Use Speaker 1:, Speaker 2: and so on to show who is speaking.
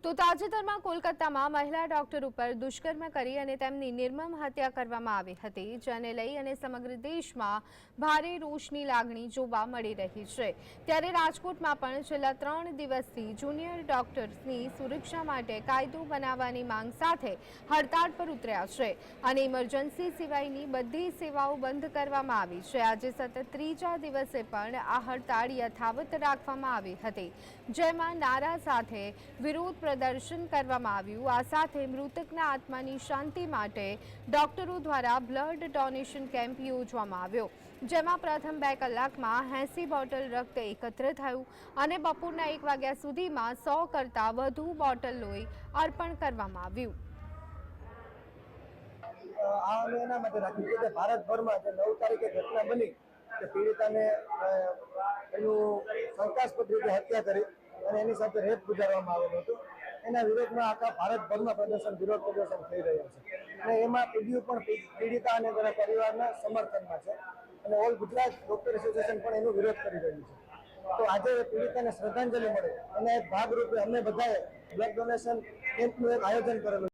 Speaker 1: તો તાજેતરમાં કોલકાતામાં મહિલા ડોક્ટર ઉપર દુષ્કર્મ કરી અને તેમની નિર્મમ હત્યા કરવામાં આવી હતી, જેને લઈ અને સમગ્ર દેશમાં ભારે રોષની લાગણી જોવા મળી રહી છે। ત્યારે રાજકોટમાં પણ છેલ્લા 3 દિવસથી જુનિયર ડોક્ટર્સની સુરક્ષા માટે કાયદો બનાવવાની માંગ સાથે હડતાળ પર ઉતર્યા છે અને ઇમરજન્સી સિવાયની બધી સેવાઓ બંધ કરવામાં આવી છે। આજે સતત 3જા દિવસે પણ આ હડતાળ યથાવત રાખવામાં આવી હતી, જેમાં નારા સાથે વિરોધ પ્રદર્શન કરવામાં આવ્યું। આ સાથે મૃતકના આત્માની શાંતિ માટે ડોક્ટરો દ્વારા બ્લડ ડોનેશન કેમ્પ યોજવામાં આવ્યો, જેમાં પ્રથમ 2 કલાકમાં 80 બોટલ રક્ત એકત્ર થયું અને બપોરના 1 વાગ્યા સુધીમાં 100 કરતાં વધુ બોટલ લોહી અર્પણ કરવામાં આવ્યું।
Speaker 2: આ અમે એના માટે રાખ્યું કે ભારતભરમાં જે 9 તારીખે ઘટના બની કે પીડિતાને એનું શંકાસ્પદ રીતે હત્યા કરી અને એની સાથે રેપ ગુજારવામાં આવેલો હતો, એના વિરોધમાં આખા ભારતભરમાં વિરોધ પ્રદર્શન થઈ રહ્યો છે અને એમાં પીડીયુ પણ પીડિતા અને તેના પરિવારના સમર્થનમાં છે અને ઓલ ગુજરાત ડોક્ટર એસોસિએશન પણ એનો વિરોધ કરી રહ્યું છે। તો આજે પીડિતાને શ્રદ્ધાંજલિ મળે અને એક ભાગરૂપે અમે બધાએ બ્લડ ડોનેશન કેમ્પનું એક આયોજન કરેલું છે।